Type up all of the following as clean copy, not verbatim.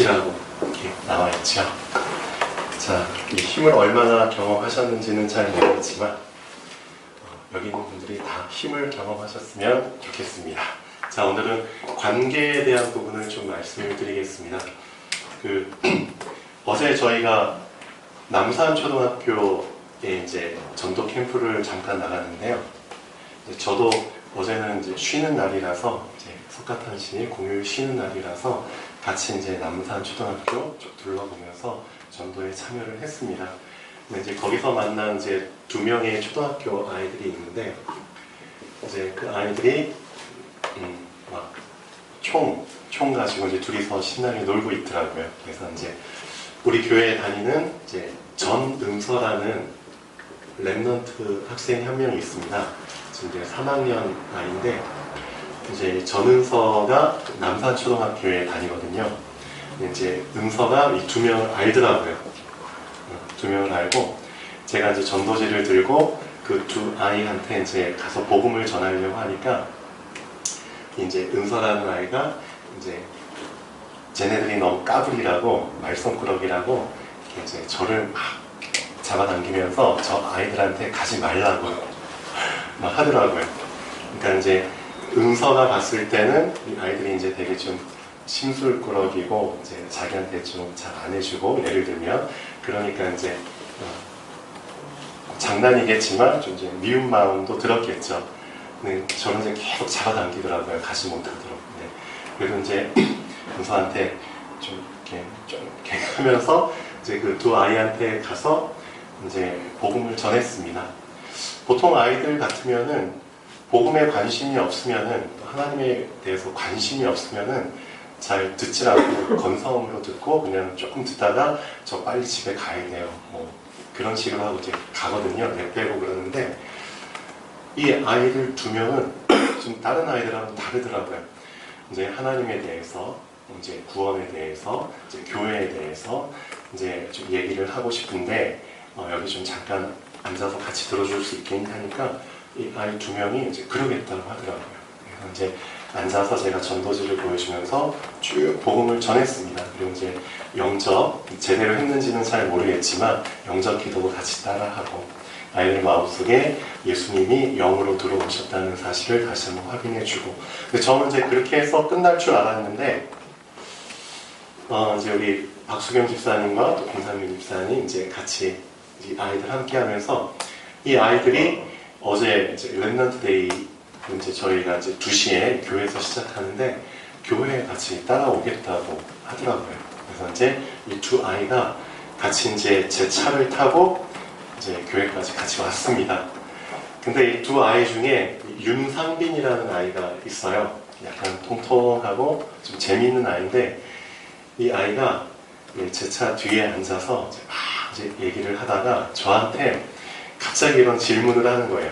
힘이라고 이렇게 나와 있죠. 자, 이 힘을 얼마나 경험하셨는지는 잘 모르겠지만 여기 있는 분들이 다 힘을 경험하셨으면 좋겠습니다. 자, 오늘은 관계에 대한 부분을 좀 말씀을 드리겠습니다. 어제 저희가 남산초등학교에 이제 전도 캠프를 잠깐 나갔는데요. 저도 어제는 이제 쉬는 날이라서 이제 석가탄신일 공휴일 쉬는 날이라서 같이 이제 남산초등학교 쭉 둘러보면서 전도에 참여를 했습니다. 근데 이제 거기서 만난 이제 2명의 초등학교 아이들이 있는데 이제 그 아이들이 막 총 가지고 이제 둘이서 신나게 놀고 있더라고요. 그래서 이제 우리 교회에 다니는 이제 전은서라는 랩넌트 학생이 한 명이 있습니다. 지금 이제 3학년 아이인데 이제 전은서가 남산초등학교에 다니거든요. 이제 은서가 이 2명을 알더라고요. 2명을 알고 제가 이제 전도지를 들고 그 2 아이한테 이제 가서 복음을 전하려고 하니까 이제 은서라는 아이가 이제 쟤네들이 너무 까불이라고 말썽꾸러기라고 이렇게 이제 저를 막 잡아당기면서 저 아이들한테 가지 말라고 막 하더라고요. 그러니까 이제 은서가 봤을 때는 이 아이들이 이제 되게 좀 심술꾸러기고 이제 자기한테 좀 잘 안 해주고 예를 들면 그러니까 이제 장난이겠지만 좀 이제 미운 마음도 들었겠죠. 근데 저는 이제 계속 잡아당기더라고요. 가지 못하도록. 네. 그래도 이제 은서한테 좀 이렇게 하면서 이제 그 2 아이한테 가서 이제 복음을 전했습니다. 보통 아이들 같으면은 복음에 관심이 없으면은 하나님에 대해서 관심이 없으면은 잘 듣질 않고 건성으로 듣고 그냥 조금 듣다가 저 빨리 집에 가야 돼요. 뭐 그런 식으로 하고 이제 가거든요. 내빼고 그러는데 이 아이들 2명은 좀 다른 아이들하고 다르더라고요. 이제 하나님에 대해서, 이제 구원에 대해서, 이제 교회에 대해서 이제 좀 얘기를 하고 싶은데 여기 좀 잠깐 앉아서 같이 들어줄 수 있게 하니까 이 아이 2명이 이제 그러겠다고 하더라고요. 그래서 이제 앉아서 제가 전도지를 보여주면서 쭉 복음을 전했습니다. 그리고 이제 영접 제대로 했는지는 잘 모르겠지만 영접 기도도 같이 따라하고 아이들 마음속에 예수님이 영으로 들어오셨다는 사실을 다시 한번 확인해주고. 근데 저는 이제 그렇게 해서 끝날 줄 알았는데 이제 우리 박수경 집사님과 또 김상민 집사님 이제 같이 이 아이들 함께하면서 이 아이들이 어제 이제 랩넌트 데이 이제 저희가 이제 2시에 교회에서 시작하는데 교회에 같이 따라오겠다고 하더라고요. 그래서 이제 이 2 아이가 같이 이제 제 차를 타고 이제 교회까지 같이 왔습니다. 근데 이 2 아이 중에 윤상빈이라는 아이가 있어요. 약간 통통하고 좀 재미있는 아이인데 이 아이가 제 차 뒤에 앉아서 이제 막 이제 얘기를 하다가 저한테 갑자기 이런 질문을 하는 거예요.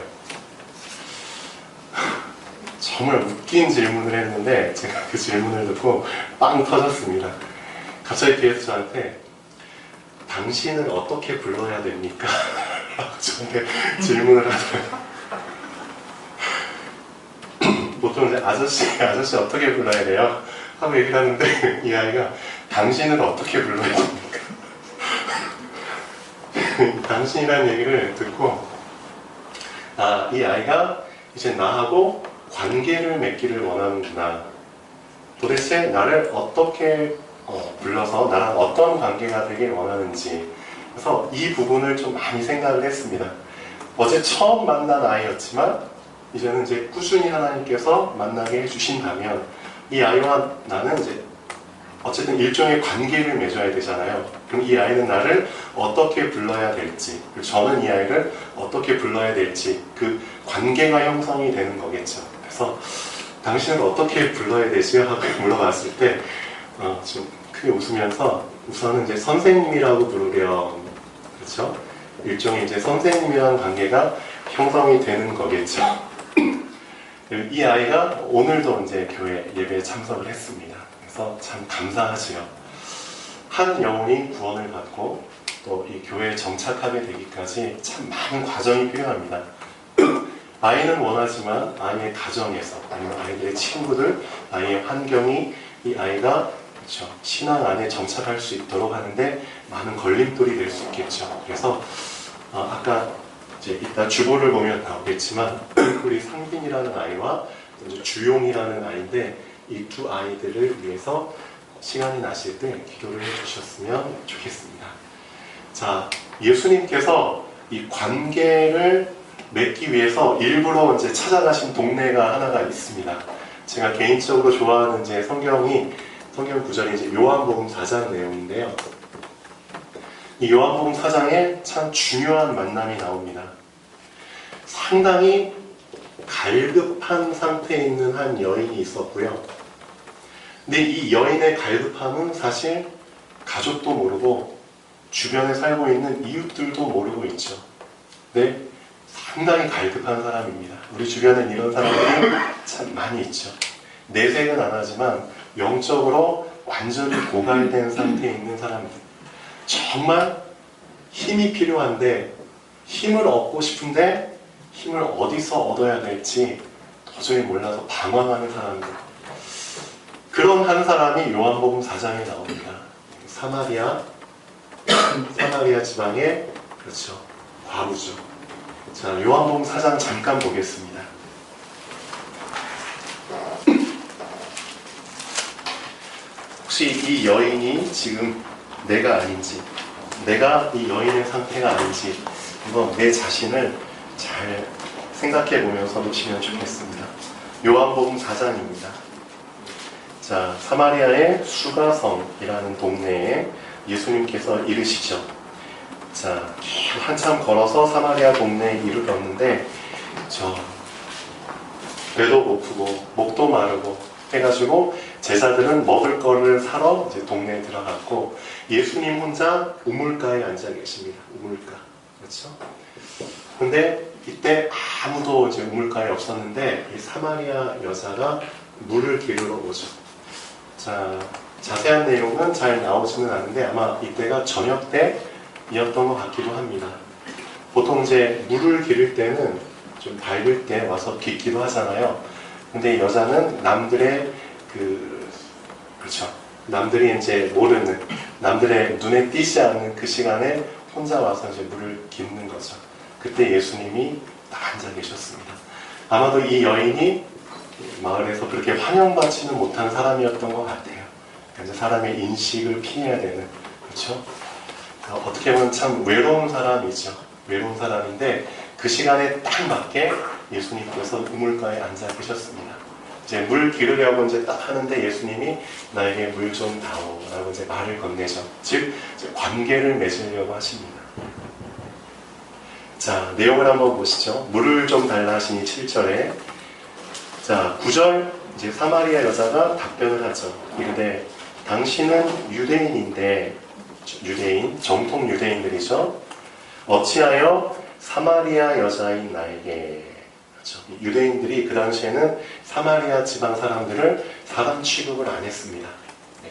정말 웃긴 질문을 했는데 제가 그 질문을 듣고 빵 터졌습니다. 갑자기 뒤에서 저한테 당신은 어떻게 불러야 됩니까? 라고 저한테 질문을 하더라고요. 보통 이제 아저씨 어떻게 불러야 돼요? 하고 얘기를 하는데 이 아이가 당신은 어떻게 불러야 됩니까? 당신이라는 얘기를 듣고 이 아이가 이제 나하고 관계를 맺기를 원하는구나. 도대체 나를 어떻게 불러서 나랑 어떤 관계가 되길 원하는지. 그래서 이 부분을 좀 많이 생각을 했습니다. 어제 처음 만난 아이였지만 이제는 이제 꾸준히 하나님께서 만나게 해주신다면 이 아이와 나는 이제 어쨌든 일종의 관계를 맺어야 되잖아요. 그럼 이 아이는 나를 어떻게 불러야 될지, 그리고 저는 이 아이를 어떻게 불러야 될지 그 관계가 형성이 되는 거겠죠. 그래서 당신을 어떻게 불러야 되지? 하고 물어봤을 때 좀 크게 웃으면서 우선은 이제 선생님이라고 부르렴. 그렇죠? 일종의 이제 선생님이라는 관계가 형성이 되는 거겠죠. 이 아이가 오늘도 이제 교회 예배에 참석을 했습니다. 그래서 참 감사하지요. 한 영혼이 구원을 받고 또 이 교회에 정착하게 되기까지 참 많은 과정이 필요합니다. 아이는 원하지만 아이의 가정에서 아니면 아이들의 친구들, 아이의 환경이 이 아이가 그렇죠. 신앙 안에 정착할 수 있도록 하는데 많은 걸림돌이 될 수 있겠죠. 그래서 아까 이제 이따 주보를 보면 나오겠지만 우리 상빈이라는 아이와 이제 주용이라는 아이인데 이 두 아이들을 위해서 시간이 나실 때 기도를 해주셨으면 좋겠습니다. 자, 예수님께서 이 관계를 맺기 위해서 일부러 이제 찾아가신 동네가 하나가 있습니다. 제가 개인적으로 좋아하는 이제 성경 구절이 이제 요한복음 4장 내용인데요. 이 요한복음 4장에 참 중요한 만남이 나옵니다. 상당히 갈급한 상태에 있는 한 여인이 있었고요. 근데 이 여인의 갈급함은 사실 가족도 모르고 주변에 살고 있는 이웃들도 모르고 있죠. 네, 상당히 갈급한 사람입니다. 우리 주변엔 이런 사람들이 참 많이 있죠. 내색은 안 하지만 영적으로 완전히 고갈된 상태에 있는 사람들. 정말 힘이 필요한데 힘을 얻고 싶은데 힘을 어디서 얻어야 될지 도저히 몰라서 방황하는 사람들. 그런 한 사람이 요한복음 4장에 나옵니다. 사마리아 지방의 그렇죠, 과부죠. 자, 요한복음 4장 잠깐 보겠습니다. 혹시 이 여인이 지금 내가 아닌지, 내가 이 여인의 상태가 아닌지 한번 내 자신을 잘 생각해 보면서 보시면 좋겠습니다. 요한복음 4장입니다. 자, 사마리아의 수가성이라는 동네에 예수님께서 이르시죠. 자, 한참 걸어서 사마리아 동네에 이르렀는데 배도 고프고 목도 마르고 해가지고 제자들은 먹을 거를 사러 이제 동네에 들어갔고 예수님 혼자 우물가에 앉아 계십니다. 우물가, 그렇죠? 근데 이때 아무도 이제 우물가에 없었는데 이 사마리아 여자가 물을 기르러 오죠. 자, 자세한 내용은 잘 나오지는 않는데 아마 이때가 저녁 때이었던 것 같기도 합니다. 보통 이제 물을 기를 때는 좀 밝을 때 와서 빚기도 하잖아요. 근데 여자는 남들의 그렇죠. 남들이 이제 모르는, 남들의 눈에 띄지 않는 그 시간에 혼자 와서 이제 물을 깃는 거죠. 그때 예수님이 딱 앉아 계셨습니다. 아마도 이 여인이 마을에서 그렇게 환영받지는 못한 사람이었던 것 같아요. 그래서 사람의 인식을 피해야 되는, 그렇죠? 어떻게 보면 참 외로운 사람이죠. 외로운 사람인데 그 시간에 딱 맞게 예수님께서 우물가에 앉아 계셨습니다. 이제 물 기르려고 이제 딱 하는데 예수님이 나에게 물 좀 다오라고 이제 말을 건네죠. 즉 이제 관계를 맺으려고 하십니다. 자, 내용을 한번 보시죠. 물을 좀 달라 하시니 7절에 자, 9절 이제 사마리아 여자가 답변을 하죠. 이르되 당신은 유대인인데, 유대인, 정통 유대인들이죠. 어찌하여 사마리아 여자인 나에게, 그렇죠. 유대인들이 그 당시에는 사마리아 지방 사람들을 사람 취급을 안 했습니다.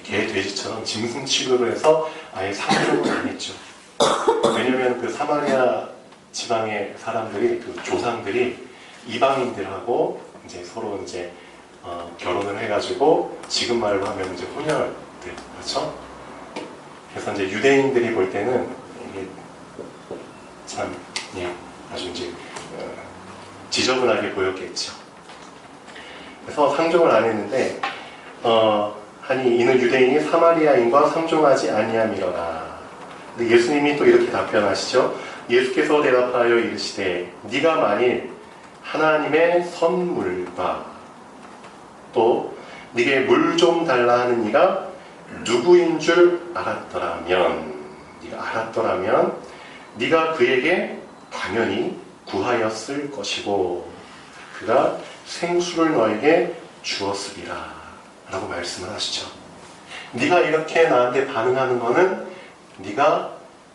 개, 돼지처럼 짐승 취급을 해서 아예 상종을 안 했죠. 왜냐하면 그 사마리아 지방의 사람들이, 그 조상들이 이방인들하고 이제 서로 이제 결혼을 해가지고 지금 말로 하면 이제 혼혈들, 그렇죠? 그래서 이제 유대인들이 볼 때는 이게 참 아주 이제 지저분하게 보였겠죠. 그래서 상종을 안 했는데 하니 이는 유대인이 사마리아인과 상종하지 아니함이로라. 근데 예수님이 또 이렇게 답변하시죠. 예수께서 대답하여 이르시되 네가 만일 하나님의 선물과 또 네게 물 좀 달라 하는 이가 누구인 줄 알았더라면, 네가 그에게 당연히 구하였을 것이고 그가 생수를 너에게 주었으리라 라고 말씀을 하시죠. 네가 이렇게 나한테 반응하는 거는 네가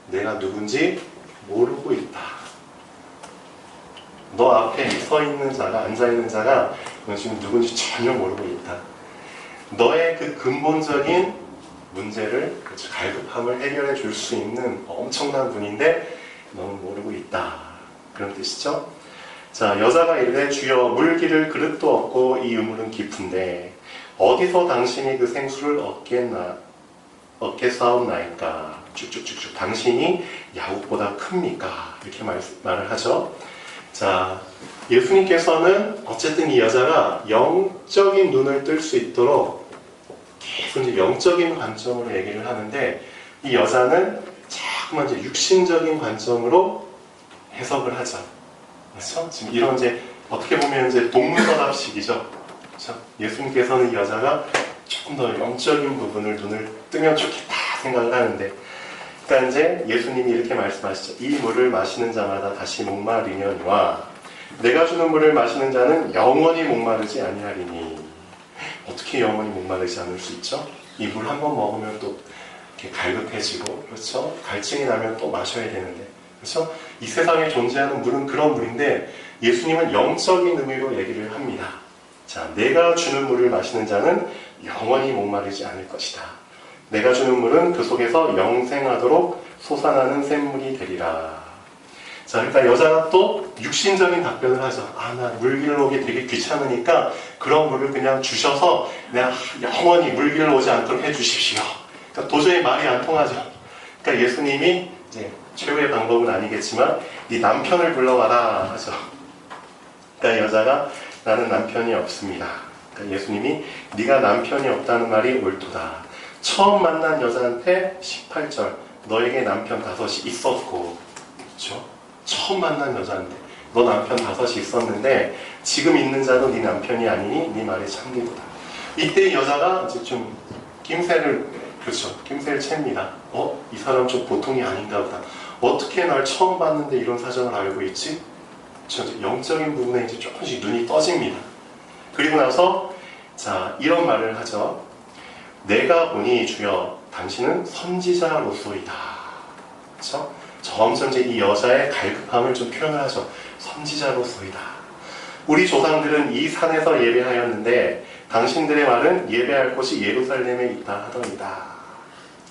내가 누군지 모르고 있다. 너 앞에 서 있는 자가, 앉아 있는 자가 너 지금 누군지 전혀 모르고 있다. 너의 그 근본적인 문제를, 갈급함을 해결해 줄 수 있는 엄청난 분인데 너는 모르고 있다. 그런 뜻이죠. 자, 여자가 이르되 주여 물 기를 그릇도 없고 이 우물은 깊은데 어디서 당신이 그 생수를 얻겠사옵나이까? 쭉쭉쭉쭉. 당신이 야곱보다 큽니까? 이렇게 말을 하죠. 자, 예수님께서는 어쨌든 이 여자가 영적인 눈을 뜰 수 있도록 계속 이제 영적인 관점으로 얘기를 하는데, 이 여자는 자꾸만 이제 육신적인 관점으로 해석을 하죠. 그렇죠? 지금 이런 이제 어떻게 보면 이제 동문서답식이죠. 그렇죠? 예수님께서는 이 여자가 조금 더 영적인 부분을 눈을 뜨면 좋겠다 생각을 하는데, 그러니까 이제 예수님이 이렇게 말씀하시죠. 이 물을 마시는 자마다 다시 목마르려니와 내가 주는 물을 마시는 자는 영원히 목마르지 아니하리니. 어떻게 영원히 목마르지 않을 수 있죠? 이 물 한 번 먹으면 또 이렇게 갈급해지고, 그렇죠? 갈증이 나면 또 마셔야 되는데, 그렇죠? 이 세상에 존재하는 물은 그런 물인데 예수님은 영적인 의미로 얘기를 합니다. 자, 내가 주는 물을 마시는 자는 영원히 목마르지 않을 것이다. 내가 주는 물은 그 속에서 영생하도록 솟아나는 샘물이 되리라. 자, 그러니까 여자가 또 육신적인 답변을 하죠. 아, 나 물길로 오기 되게 귀찮으니까 그런 물을 그냥 주셔서 내가 영원히 물길로 오지 않도록 해주십시오. 그러니까 도저히 말이 안 통하죠. 그러니까 예수님이 이제 최후의 방법은 아니겠지만 네 남편을 불러와라 하죠. 그러니까 여자가 나는 남편이 없습니다. 그러니까 예수님이 네가 남편이 없다는 말이 옳도다. 처음 만난 여자한테 18절 너에게 남편 5이 있었고, 그렇죠? 처음 만난 여자인데 너 남편 5이 있었는데 지금 있는 자도 네 남편이 아니니 네 말이 참리도다. 이때 여자가 이제 좀 낌새를, 그렇죠, 낌새를 챕니다. 이 사람 좀 보통이 아닌가 보다. 어떻게 날 처음 봤는데 이런 사정을 알고 있지? 영적인 부분에 이제 조금씩 눈이 떠집니다. 그리고 나서 자, 이런 말을 하죠. 내가 보니 주여 당신은 선지자로소이다. 그렇죠? 점점 이제 이 여자의 갈급함을 좀 표현을 하죠. 선지자로소이다. 우리 조상들은 이 산에서 예배하였는데 당신들의 말은 예배할 곳이 예루살렘에 있다 하더이다.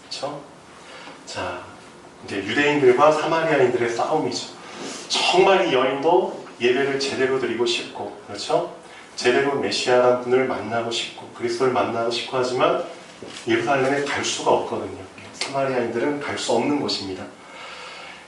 그렇죠? 자, 이제 유대인들과 사마리아인들의 싸움이죠. 정말 이 여인도 예배를 제대로 드리고 싶고, 그렇죠? 제대로 메시아라는 분을 만나고 싶고 그리스도를 만나고 싶고 하지만 예루살렘에 갈 수가 없거든요. 사마리아인들은 갈 수 없는 곳입니다.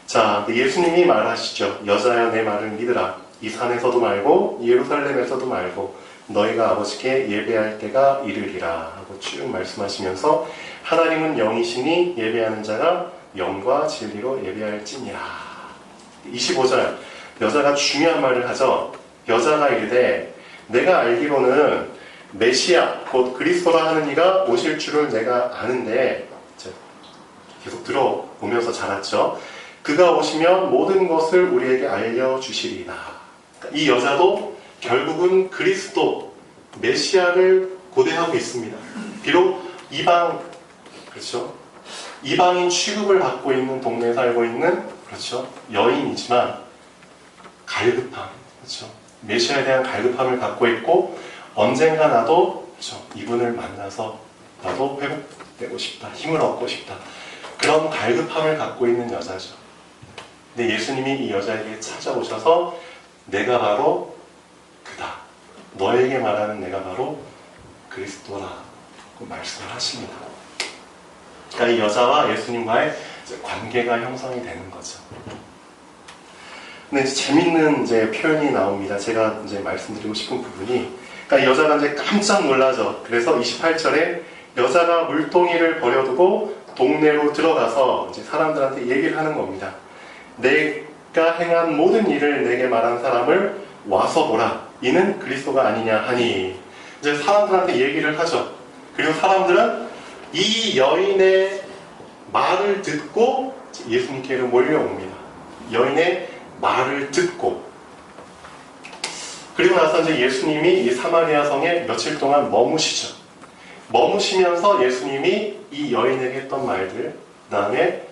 자, 예수님이 말하시죠. 여자야 내 말을 믿으라. 이 산에서도 말고 예루살렘에서도 말고 너희가 아버지께 예배할 때가 이르리라 하고 쭉 말씀하시면서 하나님은 영이시니 예배하는 자가 영과 진리로 예배할지니라. 25절 여자가 중요한 말을 하죠. 여자가 이르되 내가 알기로는 메시아 곧 그리스도라 하는 이가 오실 줄을 내가 아는데, 계속 들어보면서 자랐죠. 그가 오시면 모든 것을 우리에게 알려주시리이다. 이 여자도 결국은 그리스도 메시아를 고대하고 있습니다. 비록 이방, 그렇죠, 이방인 취급을 받고 있는 동네에 살고 있는, 그렇죠, 여인이지만 갈급함, 그렇죠, 메시아에 대한 갈급함을 갖고 있고 언젠가 나도, 그렇죠, 이분을 만나서 나도 회복되고 싶다, 힘을 얻고 싶다, 그런 갈급함을 갖고 있는 여자죠. 근데 예수님이 이 여자에게 찾아오셔서 내가 바로 그다, 너에게 말하는 내가 바로 그리스도라고 말씀을 하십니다. 그러니까 이 여자와 예수님과의 관계가 형성이 되는 거죠. 근데 이제 재밌는 이제 표현이 나옵니다. 제가 이제 말씀드리고 싶은 부분이, 그러니까 이 여자가 이제 깜짝 놀라죠. 그래서 28절에 여자가 물동이를 버려두고 동네로 들어가서 이제 사람들한테 얘기를 하는 겁니다. 내가 행한 모든 일을 내게 말한 사람을 와서 보라. 이는 그리스도가 아니냐 하니, 이제 사람들한테 얘기를 하죠. 그리고 사람들은 이 여인의 말을 듣고 예수님께로 몰려옵니다. 여인의 말을 듣고, 그리고 나서 이제 예수님이 이 사마리아 성에 며칠 동안 머무시죠. 머무시면서 예수님이 이 여인에게 했던 말들, 그 다음에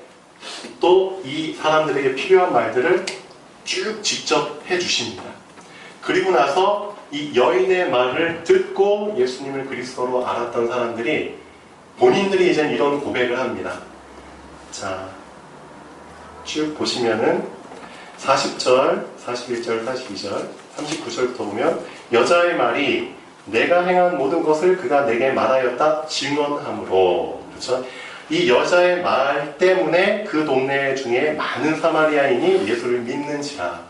또 이 사람들에게 필요한 말들을 쭉 직접 해주십니다. 그리고 나서 이 여인의 말을 듣고 예수님을 그리스도로 알았던 사람들이 본인들이 이제 이런 고백을 합니다. 자, 쭉 보시면은 40절, 41절, 42절, 39절부터 보면 여자의 말이 내가 행한 모든 것을 그가 내게 말하였다 증언함으로. 그렇죠? 이 여자의 말 때문에 그 동네 중에 많은 사마리아인이 예수를 믿는지라.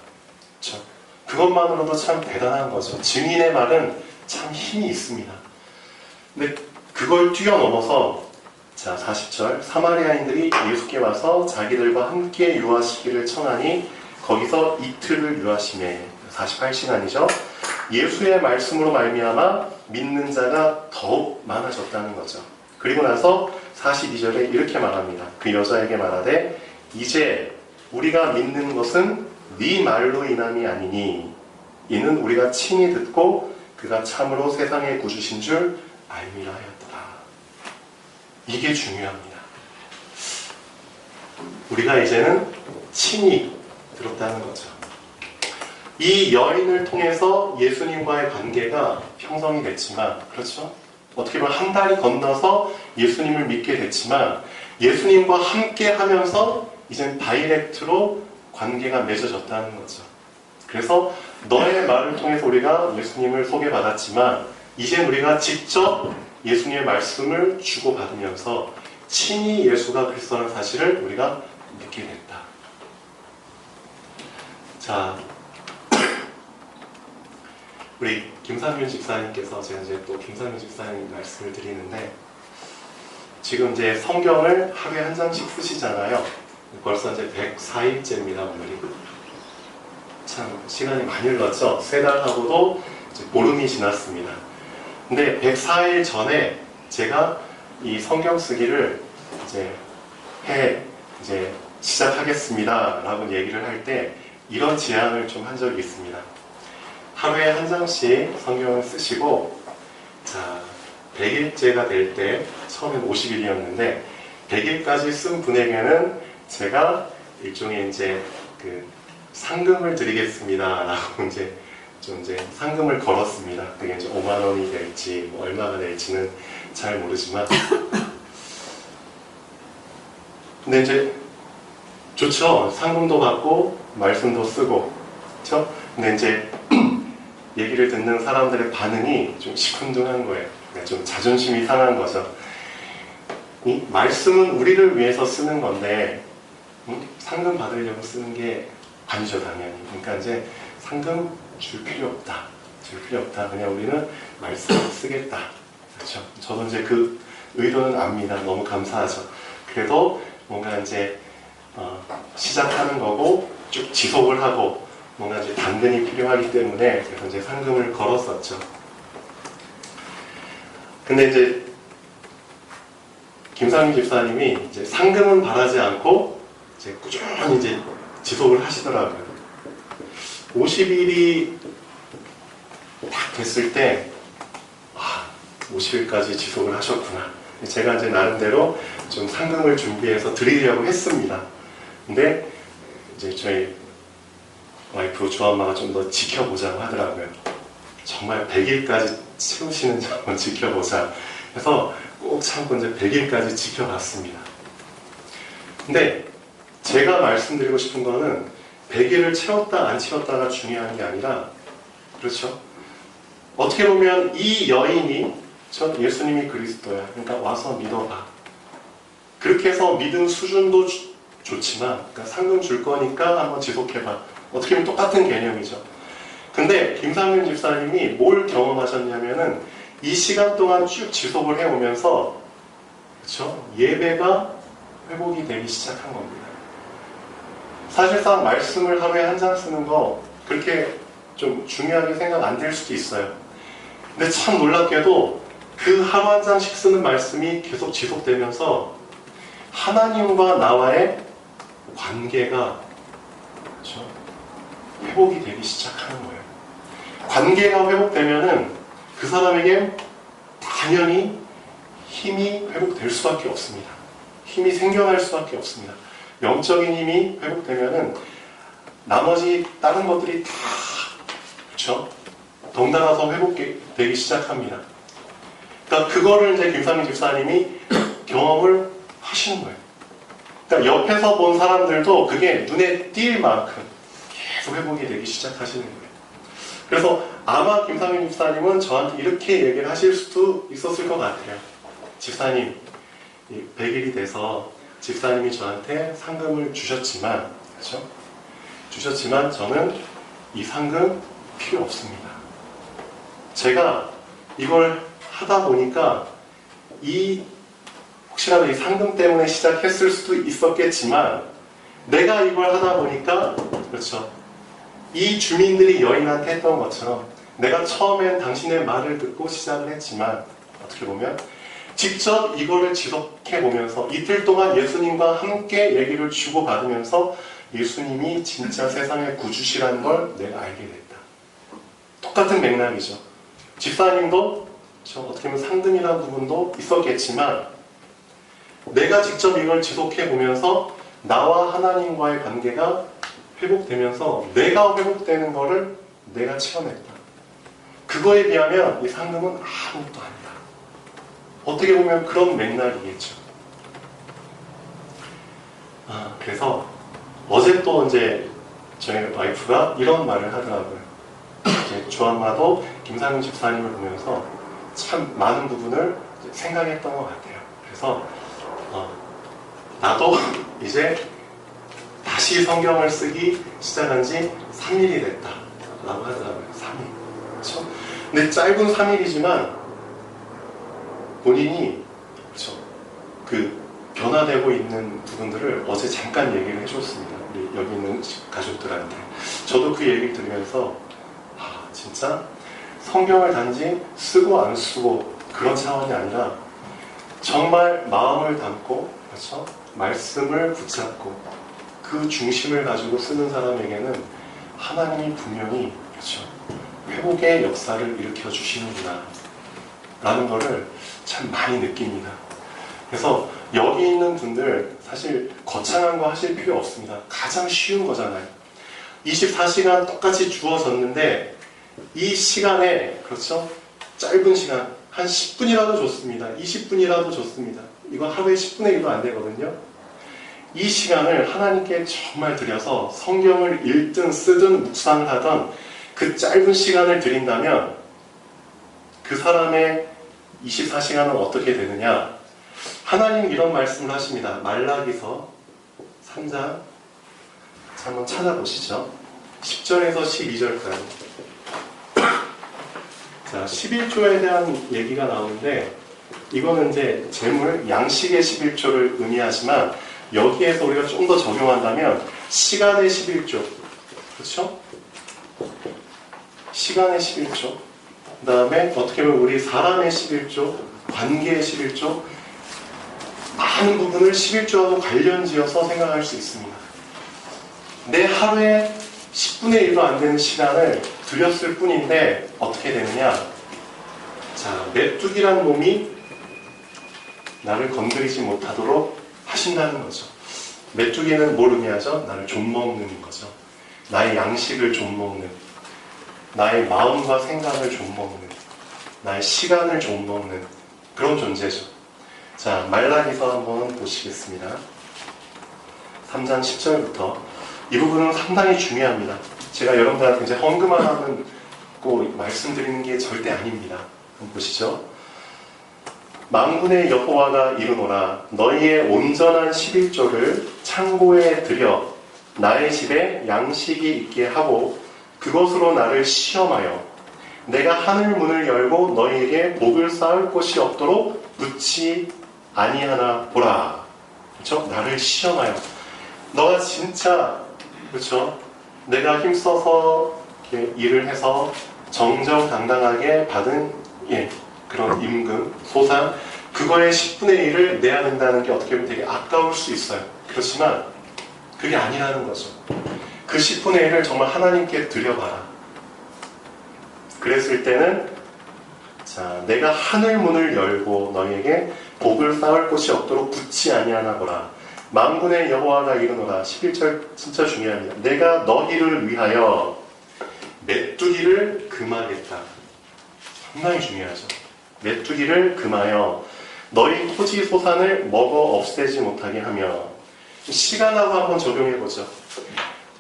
그렇죠? 그것만으로도 참 대단한 거죠. 증인의 말은 참 힘이 있습니다. 근데 그걸 뛰어넘어서 자 40절 사마리아인들이 예수께 와서 자기들과 함께 유하시기를 청하니 거기서 이틀을 유하시매. 48시간이죠. 예수의 말씀으로 말미암아 믿는 자가 더욱 많아졌다는 거죠. 그리고 나서 42절에 이렇게 말합니다. 그 여자에게 말하되 이제 우리가 믿는 것은 네 말로 인함이 아니니 이는 우리가 친히 듣고 그가 참으로 세상의 구주신 줄 알미라 하였더라. 이게 중요합니다. 우리가 이제는 친히 들었다는 거죠. 이 여인을 통해서 예수님과의 관계가 형성이 됐지만, 그렇죠? 어떻게 보면 한 달이 건너서 예수님을 믿게 됐지만, 예수님과 함께 하면서 이젠 다이렉트로 관계가 맺어졌다는 거죠. 그래서 너의 말을 통해서 우리가 예수님을 소개받았지만, 이젠 우리가 직접 예수님의 말씀을 주고받으면서 친히 예수가 그리스도라는 사실을 우리가 믿게 됐다. 자, 우리 김상윤 집사님께서 제가 이제 또 김상윤 집사님 말씀을 드리는데 지금 이제 성경을 하루에 한 장씩 쓰시잖아요. 벌써 이제 104일째입니다, 오늘이. 참 시간이 많이 흘렀죠. 3달하고도 이제 보름이 지났습니다. 근데 104일 전에 제가 이 성경 쓰기를 이제 시작하겠습니다 라고 얘기를 할 때 이런 제안을 좀 한 적이 있습니다. 하루에 한 장씩 성경을 쓰시고, 자, 100일째가 될 때, 처음엔 50일이었는데, 100일까지 쓴 분에게는 제가 일종의 이제 그 상금을 드리겠습니다. 라고 이제 상금을 걸었습니다. 그게 이제 5만 원이 될지, 뭐 얼마가 될지는 잘 모르지만. 근데 이제, 좋죠. 상금도 받고, 말씀도 쓰고, 그렇죠? 근데 이제, 얘기를 듣는 사람들의 반응이 좀 시큰둥한 거예요. 좀 자존심이 상한 거죠. 이 말씀은 우리를 위해서 쓰는 건데 상금 받으려고 쓰는 게 아니죠, 당연히. 그러니까 이제 상금 줄 필요 없다. 줄 필요 없다. 그냥 우리는 말씀을 쓰겠다. 그렇죠? 저도 이제 그 의도는 압니다. 너무 감사하죠. 그래도 뭔가 이제 시작하는 거고 쭉 지속을 하고 뭔가 이제 당근이 필요하기 때문에 그래서 이제 상금을 걸었었죠. 근데 이제 김상윤 집사님이 이제 상금은 바라지 않고 이제 꾸준히 이제 지속을 하시더라고요. 50일이 딱 됐을 때 50일까지 지속을 하셨구나. 제가 이제 나름대로 좀 상금을 준비해서 드리려고 했습니다. 근데 이제 저희 와이프 조엄마가 좀 더 지켜보자고 하더라고요. 정말 100일까지 채우시는지 한번 지켜보자. 그래서 꼭 참고 이제 100일까지 지켜봤습니다. 근데 제가 말씀드리고 싶은 거는 100일을 채웠다 안 채웠다가 중요한 게 아니라, 그렇죠? 어떻게 보면 이 여인이 예수님이 그리스도야. 그러니까 와서 믿어봐. 그렇게 해서 믿음 수준도 좋지만, 그러니까 상금 줄 거니까 한번 지속해봐. 어떻게 보면 똑같은 개념이죠. 근데 김상윤 집사님이 뭘 경험하셨냐면은 이 시간 동안 쭉 지속을 해오면서, 그렇죠? 예배가 회복이 되기 시작한 겁니다. 사실상 말씀을 하루에 한 장 쓰는 거 그렇게 좀 중요하게 생각 안 될 수도 있어요. 근데 참 놀랍게도 그 하루 한 장씩 쓰는 말씀이 계속 지속되면서 하나님과 나와의 관계가, 그렇죠? 회복이 되기 시작하는 거예요. 관계가 회복되면은 그 사람에게 당연히 힘이 회복될 수밖에 없습니다. 힘이 생겨날 수밖에 없습니다. 영적인 힘이 회복되면은 나머지 다른 것들이 다, 그렇죠? 덩달아서 회복되기 시작합니다. 그러니까 그거를 이제 김상민 집사님이 경험을 하시는 거예요. 그러니까 옆에서 본 사람들도 그게 눈에 띌 만큼 계속 회복이 되기 시작하시는 거예요. 그래서 아마 김상윤 집사님은 저한테 이렇게 얘기를 하실 수도 있었을 것 같아요. 집사님, 100일이 돼서 집사님이 저한테 상금을 주셨지만, 그렇죠? 주셨지만 저는 이 상금 필요 없습니다. 제가 이걸 하다 보니까 혹시라도 이 상금 때문에 시작했을 수도 있었겠지만 내가 이걸 하다 보니까, 그렇죠, 이 주민들이 여인한테 했던 것처럼 내가 처음엔 당신의 말을 듣고 시작을 했지만 어떻게 보면 직접 이거를 지속해 보면서 이틀 동안 예수님과 함께 얘기를 주고받으면서 예수님이 진짜 세상의 구주시라는 걸 내가 알게 됐다. 똑같은 맥락이죠. 집사님도 어떻게 보면 상등이라는 부분도 있었겠지만 내가 직접 이걸 지속해 보면서 나와 하나님과의 관계가 회복되면서 내가 회복되는 거를 내가 체험했다. 그거에 비하면 이 상금은 아무것도 아니다. 어떻게 보면 그런 맥락이겠죠. 그래서 어제 또 이제 저희 와이프가 이런 말을 하더라고요. 이제 주안마도 김상윤 집사님을 보면서 참 많은 부분을 생각했던 것 같아요. 그래서 나도 이제 다시 성경을 쓰기 시작한 지 3일이 됐다 라고 하더라고요. 3일. 그렇죠? 근데 짧은 3일이지만 본인이, 그렇죠, 그 변화되고 있는 부분들을 어제 잠깐 얘기를 해줬습니다. 우리 여기 있는 가족들한테. 저도 그 얘기를 들으면서 진짜 성경을 단지 쓰고 안 쓰고 그런 차원이 아니라 정말 마음을 담고, 그렇죠, 말씀을 붙잡고 그 중심을 가지고 쓰는 사람에게는 하나님이 분명히, 그렇죠, 회복의 역사를 일으켜 주시는구나 라는 거를 참 많이 느낍니다. 그래서 여기 있는 분들 사실 거창한 거 하실 필요 없습니다. 가장 쉬운 거잖아요. 24시간 똑같이 주어졌는데 이 시간에, 그렇죠, 짧은 시간 한 10분이라도 좋습니다. 20분이라도 좋습니다. 이거 하루에 10분의 1도 안 되거든요. 이 시간을 하나님께 정말 드려서 성경을 읽든 쓰든 묵상하던 그 짧은 시간을 드린다면 그 사람의 24시간은 어떻게 되느냐? 하나님 이런 말씀을 하십니다. 말라기서 3장 한번 찾아보시죠. 10절에서 12절까지. 자, 11조에 대한 얘기가 나오는데 이거는 이제 재물, 양식의 11조를 의미하지만 여기에서 우리가 좀 더 적용한다면 시간의 11조, 그렇죠? 시간의 11조, 그 다음에 어떻게 보면 우리 사람의 11조, 관계의 11조, 많은 부분을 11조하고 관련지어서 생각할 수 있습니다. 내 하루에 10분의 1도 안 되는 시간을 들였을 뿐인데 어떻게 되느냐? 자, 메뚜기란 놈이 나를 건드리지 못하도록 하신다는 거죠. 메뚜기는 뭘 의미하죠? 나를 좀먹는 거죠. 나의 양식을 좀먹는, 나의 마음과 생각을 좀먹는, 나의 시간을 좀먹는 그런 존재죠. 자, 말라기서 한번 보시겠습니다. 3장 10절부터 이 부분은 상당히 중요합니다. 제가 여러분들한테 이제 헌금만 하는 꼭 말씀드리는 게 절대 아닙니다. 한번 보시죠. 만군의 여호와가 이르노라 너희의 온전한 11조를 창고에 들여 나의 집에 양식이 있게 하고 그것으로 나를 시험하여 내가 하늘 문을 열고 너희에게 복을 쌓을 곳이 없도록 붙지 아니하나 보라. 그렇죠? 나를 시험하여 너가 진짜, 그렇죠, 내가 힘써서 일을 해서 정정당당하게 받은 그런 임금, 소상, 그거의 10분의 1을 내야 된다는 게 어떻게 보면 되게 아까울 수 있어요. 그렇지만 그게 아니라는 거죠. 그 10분의 1을 정말 하나님께 드려봐라. 그랬을 때는 자, 내가 하늘 문을 열고 너희에게 복을 쌓을 곳이 없도록 붙지 아니하나 보라. 만군의 여호와가 이르노라. 11절 진짜 중요합니다. 내가 너희를 위하여 메뚜기를 금하겠다. 상당히 중요하죠. 메뚜기를 금하여 너희 토지 소산을 먹어 없애지 못하게 하며, 시간하고 한번 적용해보죠.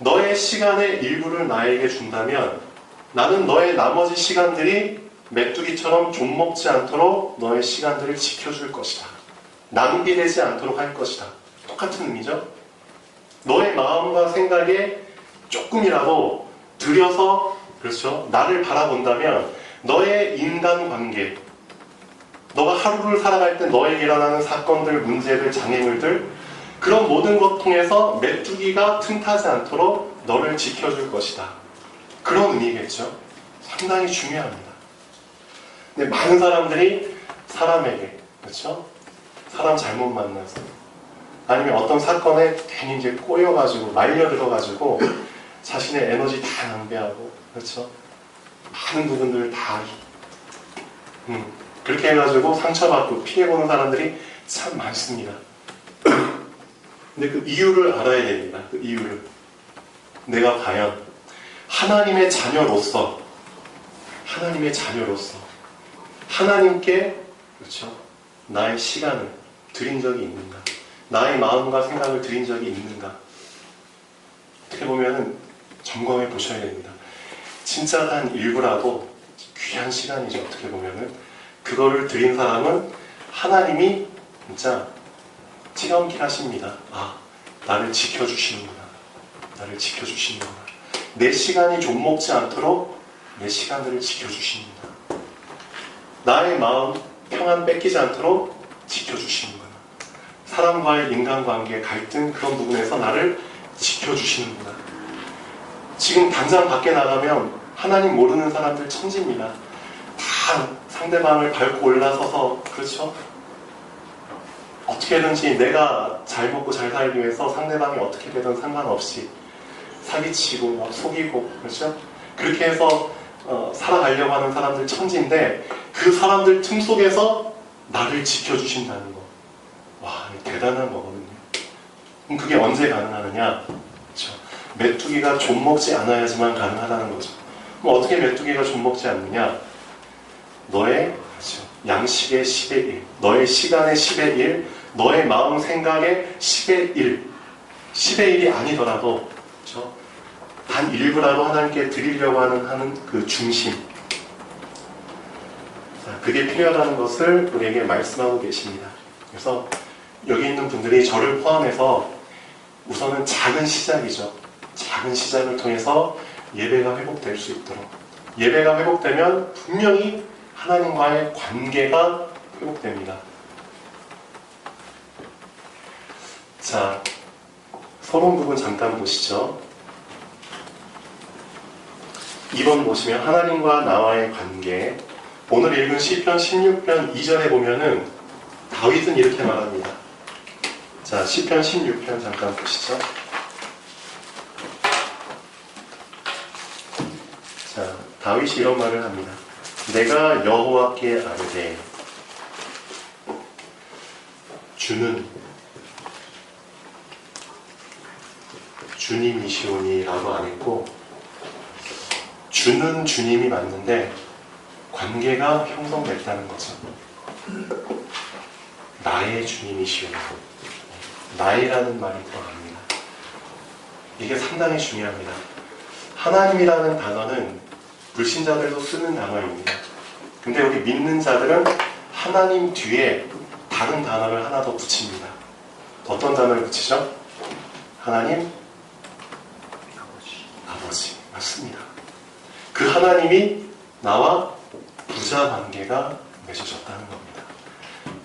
너의 시간의 일부를 나에게 준다면 나는 너의 나머지 시간들이 메뚜기처럼 좀먹지 않도록 너의 시간들을 지켜줄 것이다. 낭비되지 않도록 할 것이다. 똑같은 의미죠. 너의 마음과 생각에 조금이라도 들여서, 그렇죠, 나를 바라본다면 너의 인간관계, 너가 하루를 살아갈 때 너에게 일어나는 사건들, 문제들, 장애물들, 그런 모든 것 통해서 메뚜기가 틈타지 않도록 너를 지켜줄 것이다. 그런 의미겠죠. 상당히 중요합니다. 근데 많은 사람들이 사람에게, 그렇죠, 사람 잘못 만나서, 아니면 어떤 사건에 괜히 이제 꼬여가지고 말려들어가지고 자신의 에너지 다 낭비하고, 그렇죠, 많은 부분들을 다 그렇게 해가지고 상처받고 피해보는 사람들이 참 많습니다. 근데 그 이유를 알아야 됩니다. 그 이유를. 내가 과연 하나님의 자녀로서 하나님께, 그렇죠, 나의 시간을 드린 적이 있는가? 나의 마음과 생각을 드린 적이 있는가? 어떻게 보면 점검해 보셔야 됩니다. 진짜 한 일부라도 귀한 시간이죠. 어떻게 보면은 그거를 드린 사람은 하나님이 진짜 찌엄길 하십니다. 아, 나를 지켜주시는구나. 나를 지켜주시는구나. 내 시간이 좀먹지 않도록 내 시간들을 지켜주십니다. 나의 마음 평안 뺏기지 않도록 지켜주시는구나. 사람과의 인간관계, 갈등, 그런 부분에서 나를 지켜주시는구나. 지금 당장 밖에 나가면 하나님 모르는 사람들 천지입니다. 다 상대방을 밟고 올라서서, 그렇죠, 어떻게든지 내가 잘 먹고 잘 살기 위해서 상대방이 어떻게 되든 상관없이 사기치고 막 속이고, 그렇죠, 그렇게 해서 살아가려고 하는 사람들 천지인데, 그 사람들 틈 속에서 나를 지켜주신다는 거, 와, 대단한 거거든요. 그럼 그게 언제 가능하느냐? 그렇죠, 메뚜기가 좀 먹지 않아야지만 가능하다는 거죠. 그럼 어떻게 메뚜기가 좀 먹지 않느냐? 너의, 그렇죠, 양식의 10의 1, 너의 시간의 10의 1, 너의 마음 생각의 10의 1, 10의 1이 아니더라도, 그렇죠, 단 일부라도 하나님께 드리려고 하는 그 중심, 그게 필요하다는 것을 우리에게 말씀하고 계십니다. 그래서 여기 있는 분들이 저를 포함해서 우선은 작은 시작이죠. 작은 시작을 통해서 예배가 회복될 수 있도록, 예배가 회복되면 분명히 하나님과의 관계가 회복됩니다. 자, 서론 부분 잠깐 보시죠. 2번 보시면 하나님과 나와의 관계, 오늘 읽은 시편 16편 2절에 보면은 다윗은 이렇게 말합니다. 자, 시편 16편 잠깐 보시죠. 자, 다윗이 이런 말을 합니다. 내가 여호와께 아뢰되 주는 주님이시오니 라고 안 했고, 주는 주님이 맞는데 관계가 형성됐다는 거죠. 나의 주님이시오니, 나의라는 말이 들어갑니다. 이게 상당히 중요합니다. 하나님이라는 단어는 불신자들도 쓰는 단어입니다. 근데 우리 믿는 자들은 하나님 뒤에 다른 단어를 하나 더 붙입니다. 어떤 단어를 붙이죠? 하나님, 아버지. 맞습니다. 그 하나님이 나와 부자 관계가 맺어졌다는 겁니다.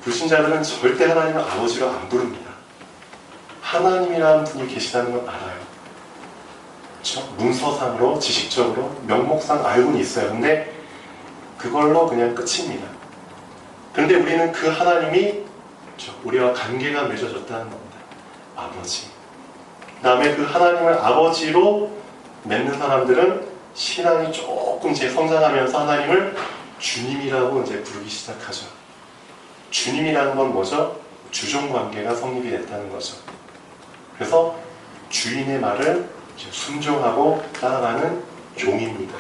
불신자들은 절대 하나님을 아버지로 안 부릅니다. 하나님이라는 분이 계시다는 건 알아요. 그렇죠? 문서상으로, 지식적으로, 명목상 알고는 있어요. 근데 그걸로 그냥 끝입니다. 그런데 우리는 그 하나님이, 그렇죠, 우리와 관계가 맺어졌다는 겁니다. 아버지. 그 다음에 그 하나님을 아버지로 맺는 사람들은 신앙이 조금 이제 성장하면서 하나님을 주님이라고 이제 부르기 시작하죠. 주님이라는 건 뭐죠? 주종 관계가 성립이 됐다는 거죠. 그래서 주인의 말을 순종하고 따라가는 종입니다.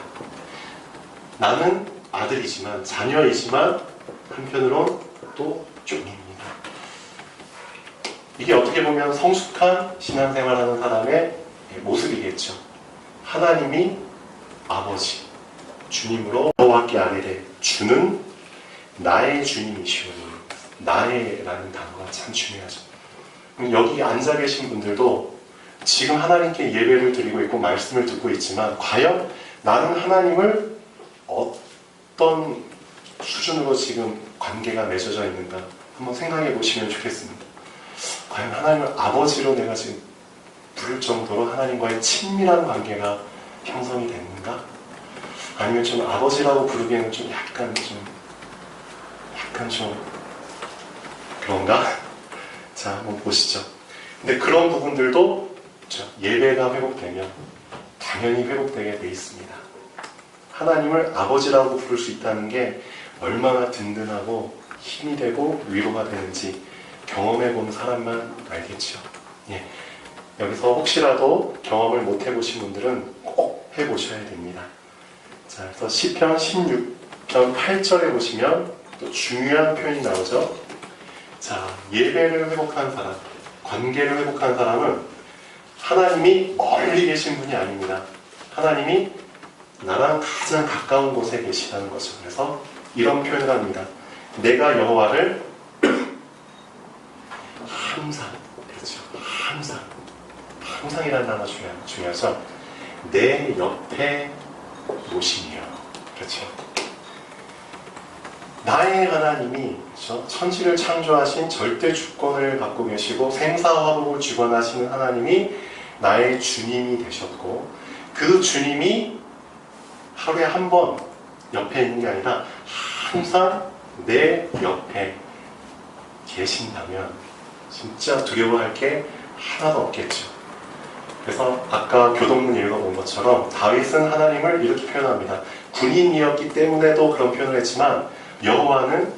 나는 아들이지만, 자녀이지만 한편으론 또 종입니다. 이게 어떻게 보면 성숙한 신앙생활하는 사람의 모습이겠죠. 하나님이 아버지, 주님으로 여호와께 아뢰되 주는 나의 주님이시오니. 나의라는 단어가 참 중요하죠. 여기 앉아 계신 분들도 지금 하나님께 예배를 드리고 있고 말씀을 듣고 있지만 과연 나는 하나님을 어떤 수준으로 지금 관계가 맺어져 있는가 한번 생각해 보시면 좋겠습니다. 과연 하나님을 아버지로 내가 지금 부를 정도로 하나님과의 친밀한 관계가 형성이 됐는가? 아니면 좀 아버지라고 부르기에는 좀 약간 좀 그런가? 자, 한번 보시죠. 근데 그런 부분들도 예배가 회복되면 당연히 회복되게 돼 있습니다. 하나님을 아버지라고 부를 수 있다는 게 얼마나 든든하고 힘이 되고 위로가 되는지 경험해본 사람만 알겠죠. 예. 여기서 혹시라도 경험을 못 해보신 분들은 꼭 해보셔야 됩니다. 자, 그래서 시편 16편 8절에 보시면 또 중요한 표현이 나오죠. 자, 예배를 회복한 사람, 관계를 회복한 사람은 하나님이 멀리 계신 분이 아닙니다. 하나님이 나랑 가장 가까운 곳에 계시다는 거죠. 그래서 이런 표현을 합니다. 내가 여호와를 항상, 그렇죠. 항상이라는 단어 중요하죠. 내 옆에 모시며, 그렇죠. 나의 하나님이, 그렇죠? 천지를 창조하신 절대 주권을 갖고 계시고 생사화복을 주관하시는 하나님이 나의 주님이 되셨고, 그 주님이 하루에 한 번 옆에 있는 게 아니라 항상 내 옆에 계신다면 진짜 두려워할 게 하나도 없겠죠. 그래서 아까 교동문 읽어본 것처럼 다윗은 하나님을 이렇게 표현합니다. 군인이었기 때문에도 그런 표현을 했지만 여호와는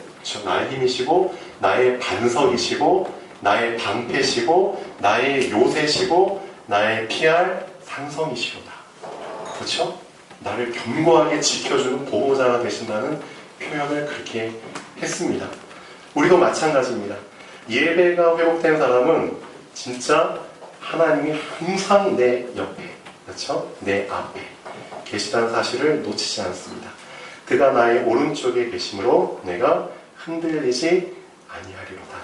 나의 힘이시고 나의 반석이시고 나의 방패시고 나의 요새시고 나의 피할 산성이시로다. 그렇죠? 나를 견고하게 지켜주는 보호자가 되신다는 표현을 그렇게 했습니다. 우리도 마찬가지입니다. 예배가 회복된 사람은 진짜 하나님이 항상 내 옆에, 그렇죠? 내 앞에 계시다는 사실을 놓치지 않습니다. 그가 나의 오른쪽에 계심으로 내가 흔들리지 아니하리로다.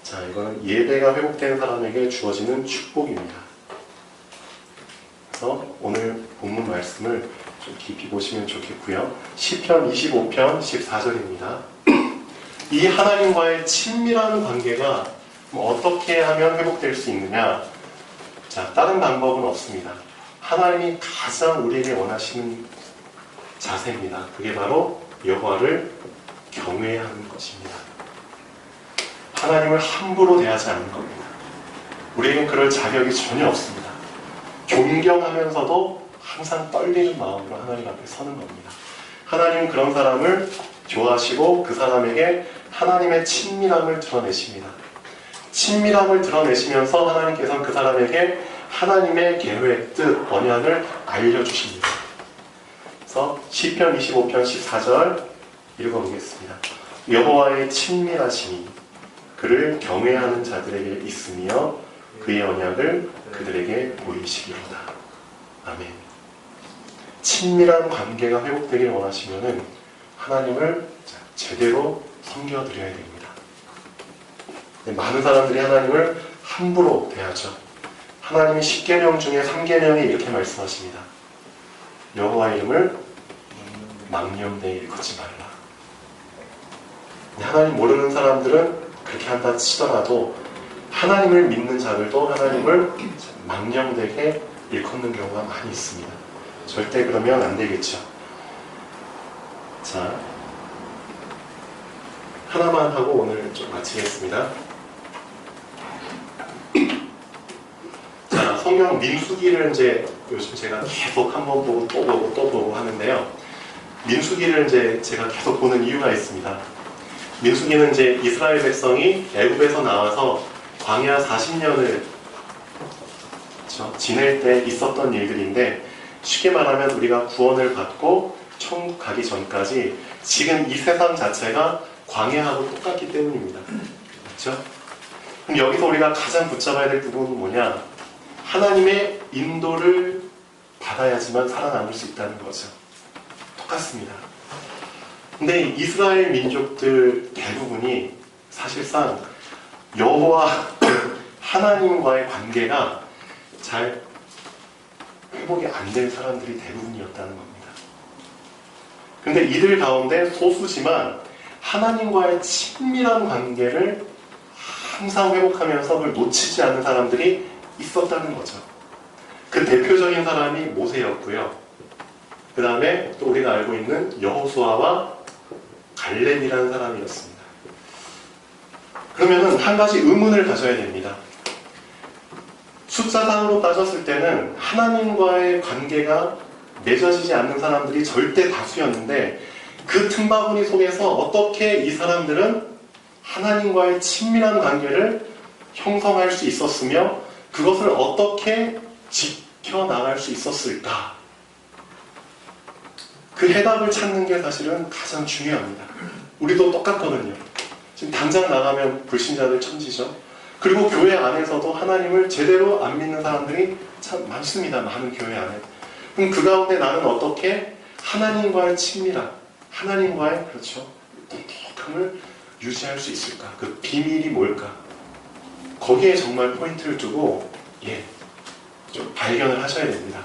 자, 이거는 예배가 회복된 사람에게 주어지는 축복입니다. 그래서 오늘 본문 말씀을 좀 깊이 보시면 좋겠고요. 시편 25편 14절입니다. 이 하나님과의 친밀한 관계가 어떻게 하면 회복될 수 있느냐? 자, 다른 방법은 없습니다. 하나님이 가장 우리에게 원하시는 자세입니다. 그게 바로 여호와를 경외하는 것입니다. 하나님을 함부로 대하지 않는 겁니다. 우리에겐 그럴 자격이 전혀 없습니다. 존경하면서도 항상 떨리는 마음으로 하나님 앞에 서는 겁니다. 하나님은 그런 사람을 좋아하시고 그 사람에게 하나님의 친밀함을 드러내십니다. 친밀함을 드러내시면서 하나님께서는 그 사람에게 하나님의 계획, 뜻, 언약을 알려주십니다. 그래서 시편 25편 14절 읽어보겠습니다. 여호와의 친밀하심이 그를 경외하는 자들에게 있으며 그의 언약을 그들에게 보이시리로다. 아멘. 친밀한 관계가 회복되길 원하시면은 하나님을 제대로 섬겨드려야 됩니다. 많은 사람들이 하나님을 함부로 대하죠. 하나님이 10계명 중에 3계명에 이렇게 말씀하십니다. 여호와 이름을 망령되이 일컫지 말라. 하나님 모르는 사람들은 그렇게 한다 치더라도 하나님을 믿는 자들도 하나님을 망령되게 일컫는 경우가 많이 있습니다. 절대 그러면 안 되겠죠. 자, 하나만 하고 오늘 좀 마치겠습니다. 자, 성경 민수기를 이제 요즘 제가 계속 한 번 보고 또 보고 또 보고 하는데요. 민수기를 이제 제가 계속 보는 이유가 있습니다. 민수기는 이제 이스라엘 백성이 애굽에서 나와서 광야 40년을 지낼 때 있었던 일들인데, 쉽게 말하면 우리가 구원을 받고 천국 가기 전까지 지금 이 세상 자체가 광야하고 똑같기 때문입니다. 그렇죠? 그럼 여기서 우리가 가장 붙잡아야 될 부분은 뭐냐? 하나님의 인도를 받아야지만 살아남을 수 있다는 거죠. 똑같습니다. 근데 이스라엘 민족들 대부분이 사실상 여호와 하나님과의 관계가 잘 회복이 안 된 사람들이 대부분이었다는 겁니다. 근데 이들 가운데 소수지만 하나님과의 친밀한 관계를 항상 회복하면서 그걸 놓치지 않는 사람들이 있었다는 거죠. 그 대표적인 사람이 모세였고요. 그 다음에 또 우리가 알고 있는 여호수아와 갈렙이라는 사람이었습니다. 그러면은 한 가지 의문을 가져야 됩니다. 숫자상으로 따졌을 때는 하나님과의 관계가 맺어지지 않는 사람들이 절대 다수였는데 그 틈바구니 속에서 어떻게 이 사람들은 하나님과의 친밀한 관계를 형성할 수 있었으며 그것을 어떻게 지켜나갈 수 있었을까? 그 해답을 찾는 게 사실은 가장 중요합니다. 우리도 똑같거든요. 지금 당장 나가면 불신자들 천지죠. 그리고 교회 안에서도 하나님을 제대로 안 믿는 사람들이 참 많습니다. 많은 교회 안에. 그럼 그 가운데 나는 어떻게 하나님과의 친밀함, 하나님과의 그렇죠 돈독함을 유지할 수 있을까? 그 비밀이 뭘까? 거기에 정말 포인트를 두고 좀 발견을 하셔야 됩니다.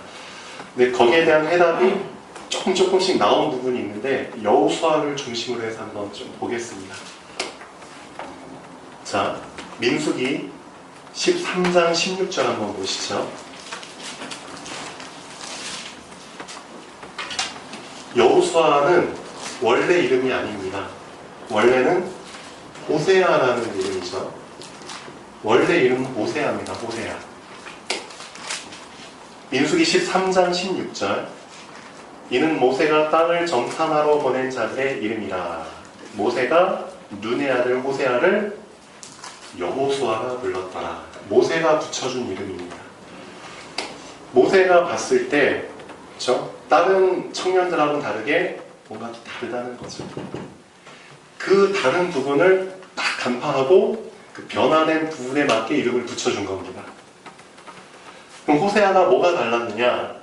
근데 거기에 대한 해답이 조금씩 나온 부분이 있는데 여호수아를 중심으로 해서 한번 좀 보겠습니다. 자, 민수기 13장 16절 한번 보시죠. 여호수아는 원래 이름이 아닙니다. 원래는 호세아라는 이름이죠. 원래 이름은 호세아입니다. 호세아. 민수기 13장 16절 이는 모세가 땅을 정탐하러 보낸 자들의 이름이라. 모세가 눈의 아들 호세아를 여호수아라 불렀더라. 모세가 붙여준 이름입니다. 모세가 봤을 때 그렇죠? 다른 청년들하고는 다르게 뭔가 다르다는 거죠. 그 다른 부분을 딱 간파하고 그 변화된 부분에 맞게 이름을 붙여준 겁니다. 그럼 호세아가 뭐가 달랐느냐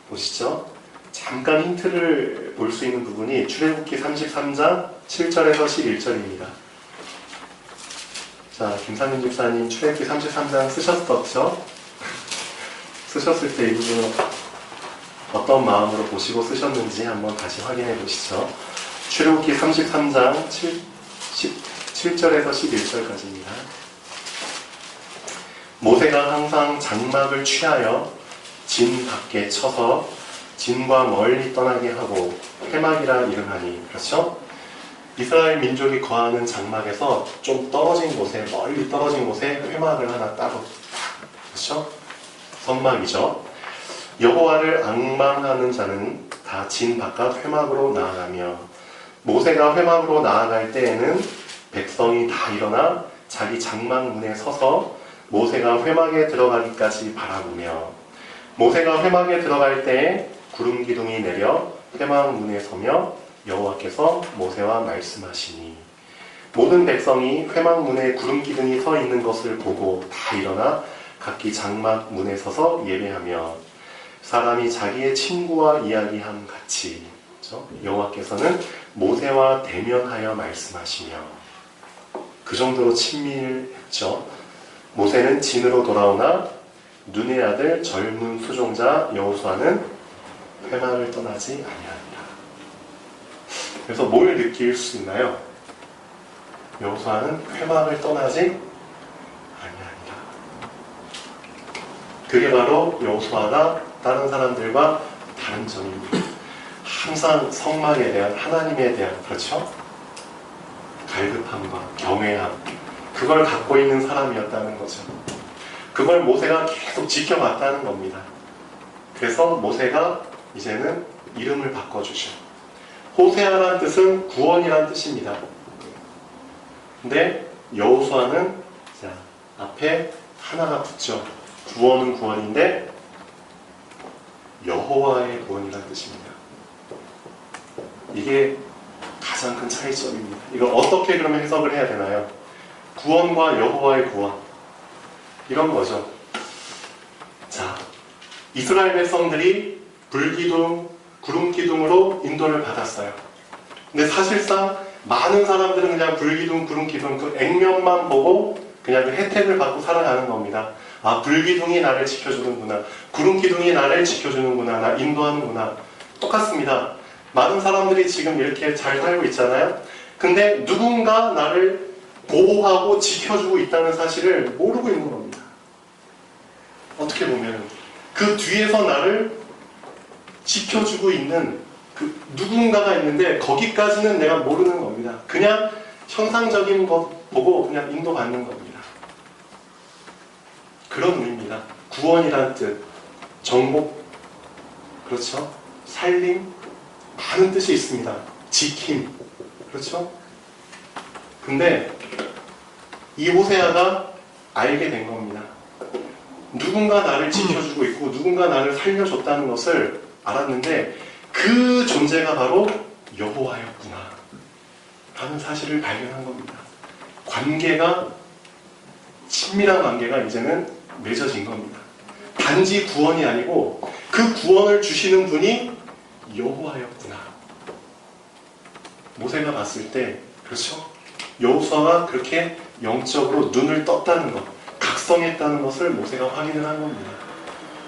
보시죠. 잠깐 힌트를 볼 수 있는 부분이 출애굽기 33장 7절에서 11절입니다. 자, 김상윤 집사님 출애굽기 33장 쓰셨었죠? 쓰셨을 때 이 부분 어떤 마음으로 보시고 쓰셨는지 한번 다시 확인해 보시죠. 출애굽기 33장 7절에서 11절까지입니다. 모세가 항상 장막을 취하여 진 밖에 쳐서 진과 멀리 떠나게 하고 회막이라 이름하니. 그렇죠? 이스라엘 민족이 거하는 장막에서 좀 떨어진 곳에, 멀리 떨어진 곳에 회막을 하나 따로, 그렇죠? 성막이죠. 여호와를 앙망하는 자는 다 진 바깥 회막으로 나아가며, 모세가 회막으로 나아갈 때에는 백성이 다 일어나 자기 장막 문에 서서 모세가 회막에 들어가기까지 바라보며, 모세가 회막에 들어갈 때에 구름 기둥이 내려 회막 문에 서며 여호와께서 모세와 말씀하시니, 모든 백성이 회막 문에 구름 기둥이 서 있는 것을 보고 다 일어나 각기 장막 문에 서서 예배하며, 사람이 자기의 친구와 이야기함 같이, 그렇죠? 여호와께서는 모세와 대면하여 말씀하시며, 그 정도로 친밀했죠. 모세는 진으로 돌아오나 눈의 아들 젊은 수종자 여호수아는 회막을 떠나지 아니하니라. 그래서 뭘 느낄 수 있나요? 여호수아는 회막을 떠나지 아니하니라. 그게 바로 여호수아가 다른 사람들과 다른 점입니다. 항상 성막에 대한, 하나님에 대한, 그렇죠? 갈급함과 경외함, 그걸 갖고 있는 사람이었다는 거죠. 그걸 모세가 계속 지켜왔다는 겁니다. 그래서 모세가 이제는 이름을 바꿔주죠. 호세아라는 뜻은 구원이라는 뜻입니다. 근데 여호수아는 자, 앞에 하나가 붙죠. 구원은 구원인데 여호와의 구원이라는 뜻입니다. 이게 가장 큰 차이점입니다. 이걸 어떻게 그러면 해석을 해야 되나요? 구원과 여호와의 구원, 이런 거죠. 자, 이스라엘 백성들이 불기둥 구름기둥으로 인도를 받았어요. 근데 사실상 많은 사람들은 그냥 불기둥, 구름기둥 그 액면만 보고 그냥 그 혜택을 받고 살아가는 겁니다. 아, 불기둥이 나를 지켜주는구나. 구름기둥이 나를 지켜주는구나. 나 인도하는구나. 똑같습니다. 많은 사람들이 지금 이렇게 잘 살고 있잖아요. 근데 누군가 나를 보호하고 지켜주고 있다는 사실을 모르고 있는 겁니다. 어떻게 보면 그 뒤에서 나를 지켜주고 있는 그 누군가가 있는데 거기까지는 내가 모르는 겁니다. 그냥 형상적인 것 보고 그냥 인도받는 겁니다. 그런 의미입니다. 구원이란 뜻, 정복, 그렇죠? 살림, 많은 뜻이 있습니다. 지킴, 그렇죠? 근데 이 호세아가 알게 된 겁니다. 누군가 나를 지켜주고 있고 누군가 나를 살려줬다는 것을 알았는데 그 존재가 바로 여호와였구나 라는 사실을 발견한 겁니다. 관계가, 친밀한 관계가 이제는 맺어진 겁니다. 단지 구원이 아니고 그 구원을 주시는 분이 여호와였구나. 모세가 봤을 때, 그렇죠? 여호수아가 그렇게 영적으로 눈을 떴다는 것, 각성했다는 것을 모세가 확인을 한 겁니다.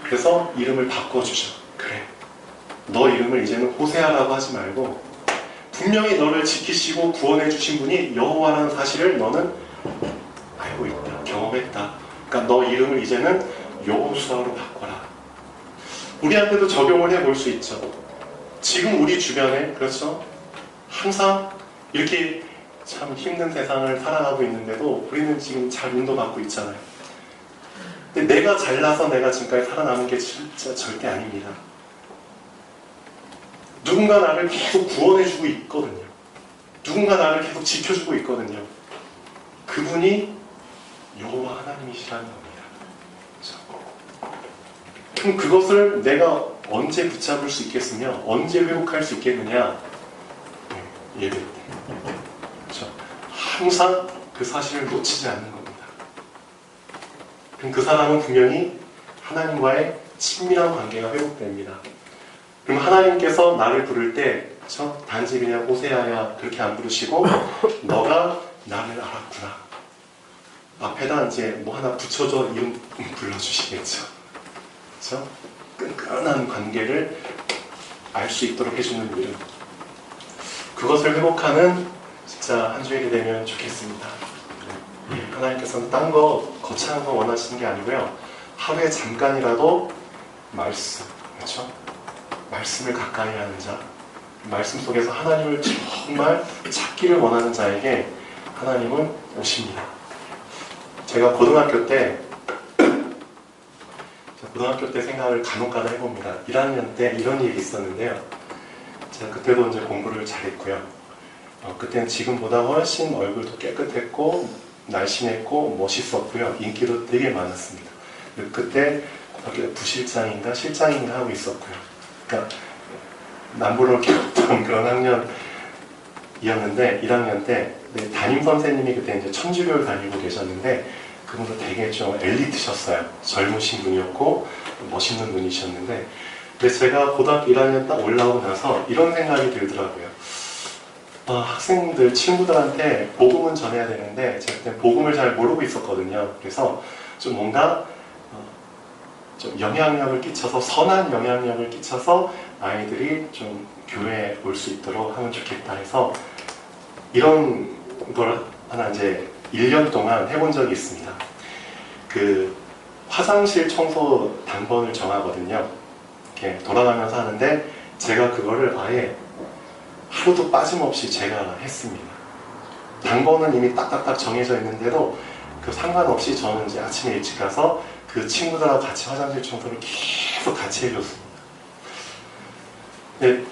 그래서 이름을 바꿔주죠. 그래, 너 이름을 이제는 호세아라고 하지 말고 분명히 너를 지키시고 구원해 주신 분이 여호와라는 사실을 너는 알고 있다, 경험했다. 그러니까 너 이름을 이제는 여호수아로 바꿔라. 우리한테도 적용을 해볼 수 있죠. 지금 우리 주변에, 그렇죠? 항상 이렇게 참 힘든 세상을 살아가고 있는데도 우리는 지금 잘 인도받고 있잖아요. 근데 내가 잘나서 내가 지금까지 살아남은 게 진짜 절대 아닙니다. 누군가 나를 계속 구원해주고 있거든요. 누군가 나를 계속 지켜주고 있거든요. 그분이 여호와 하나님이시라는 겁니다. 그렇죠? 그럼 그것을 내가 언제 붙잡을 수 있겠으며 언제 회복할 수 있겠느냐? 예배 때. 그렇죠? 항상 그 사실을 놓치지 않는 겁니다. 그럼 그 사람은 분명히 하나님과의 친밀한 관계가 회복됩니다. 그럼 하나님께서 나를 부를 때, 그렇죠? 단지 그냥 호세아야 그렇게 안 부르시고 너가 나를 알았구나. 앞에다 이제 뭐 하나 붙여줘 이름 불러주시겠죠. 그렇죠? 끈끈한 관계를 알 수 있도록 해주는 이름. 그것을 회복하는 진짜 한 주일이 되면 좋겠습니다. 하나님께서는 딴 거 거창한 거 원하시는 게 아니고요. 하루에 잠깐이라도 말씀, 그렇죠? 말씀을 가까이 하는 자, 말씀 속에서 하나님을 정말 찾기를 원하는 자에게 하나님은 오십니다. 제가 고등학교 때 생각을 간혹가다 해봅니다. 1학년 때 이런 일이 있었는데요. 제가 그때도 이제 공부를 잘했고요. 그때는 지금보다 훨씬 얼굴도 깨끗했고 날씬했고 멋있었고요. 인기도 되게 많았습니다. 그때 고등학교 부실장인가 실장인가 하고 있었고요. 그러니까 남부를 겪었던 그런 학년이었는데 1학년 때 담임 선생님이 그때 이제 천주교를 다니고 계셨는데 그분도 되게 좀 엘리트셨어요. 젊으신 분이었고 멋있는 분이셨는데 근데 제가 고등학교 1학년 딱 올라오고 나서 이런 생각이 들더라고요. 학생들, 친구들한테 복음은 전해야 되는데 제가 그때 복음을 잘 모르고 있었거든요. 그래서 좀 뭔가 좀 영향력을 끼쳐서 선한 영향력을 끼쳐서 아이들이 좀 교회에 올 수 있도록 하면 좋겠다 해서 이런 걸 하나 이제 1년 동안 해본 적이 있습니다. 그 화장실 청소 당번을 정하거든요. 이렇게 돌아가면서 하는데 제가 그거를 아예 하루도 빠짐없이 제가 했습니다. 당번은 이미 딱딱딱 정해져 있는데도 그 상관없이 저는 이제 아침에 일찍 가서 그 친구들하고 같이 화장실 청소를 계속 같이 해줬습니다. 네,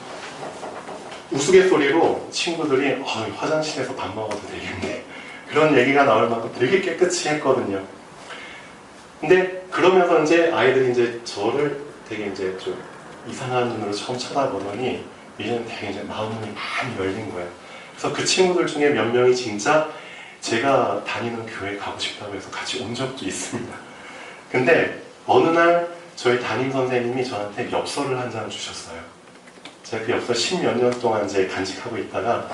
우스갯소리로 친구들이 화장실에서 밥 먹어도 되겠네 그런 얘기가 나올 만큼 되게 깨끗이 했거든요. 근데 그러면서 이제 아이들이 이제 저를 되게 이제 좀 이상한 눈으로 처음 쳐다보더니 이제는 되게 이제 마음문이 많이 열린 거예요. 그래서 그 친구들 중에 몇 명이 진짜 제가 다니는 교회 가고 싶다고 해서 같이 온 적도 있습니다. 근데 어느 날 저희 담임 선생님이 저한테 엽서를 한 장 주셨어요. 제가 그 엽서 10몇 년 동안 이제 간직하고 있다가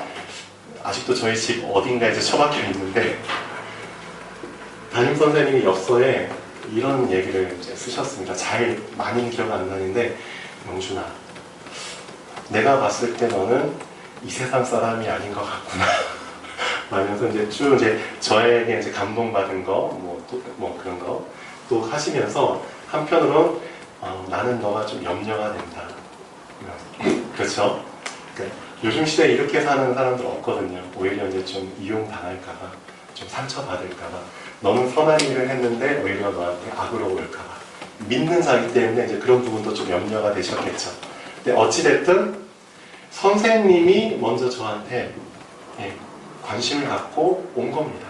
아직도 저희 집 어딘가에 이제 처박혀 있는데, 담임 선생님이 엽서에 이런 얘기를 이제 쓰셨습니다. 잘 많이는 기억 안 나는데, 영준아, 내가 봤을 때 너는 이 세상 사람이 아닌 것 같구나. 하면서 이제 쭉 이제 저에게 이제 감동받은 거, 뭐 그런 거 또 하시면서 한편으로는 나는 너가 좀 염려가 된다. 그렇죠? 그러니까 요즘 시대에 이렇게 사는 사람들 없거든요. 오히려 이제 좀 이용당할까봐, 좀 상처받을까봐. 너는 선한 일을 했는데 오히려 너한테 악으로 올까봐. 믿는 자기 때문에 이제 그런 부분도 좀 염려가 되셨겠죠. 근데 어찌됐든 선생님이 먼저 저한테 관심을 갖고 온 겁니다.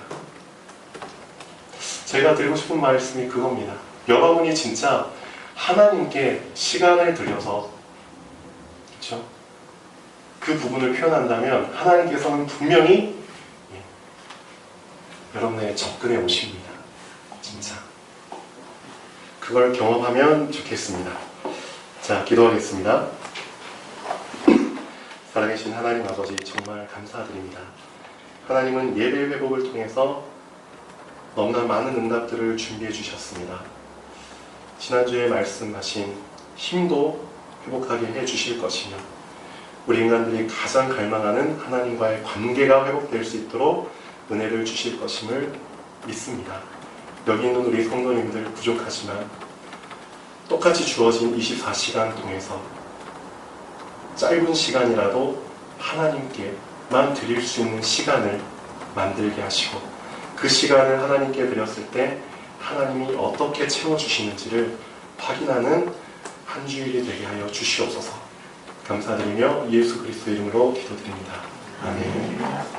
제가 드리고 싶은 말씀이 그겁니다. 여러분이 진짜 하나님께 시간을 들여서, 그렇죠? 그 부분을 표현한다면 하나님께서는 분명히 여러분의 접근해 오십니다. 진짜. 그걸 경험하면 좋겠습니다. 자, 기도하겠습니다. 살아계신 하나님 아버지, 정말 감사드립니다. 하나님은 예배 회복을 통해서 너무나 많은 응답들을 준비해 주셨습니다. 지난주에 말씀하신 힘도 회복하게 해 주실 것이며, 우리 인간들이 가장 갈망하는 하나님과의 관계가 회복될 수 있도록 은혜를 주실 것임을 믿습니다. 여기 있는 우리 성도님들 부족하지만 똑같이 주어진 24시간 통해서 짧은 시간이라도 하나님께만 드릴 수 있는 시간을 만들게 하시고, 그 시간을 하나님께 드렸을 때 하나님이 어떻게 채워주시는지를 확인하는 한 주일이 되게 하여 주시옵소서. 감사드리며 예수 그리스도 이름으로 기도드립니다. 아멘.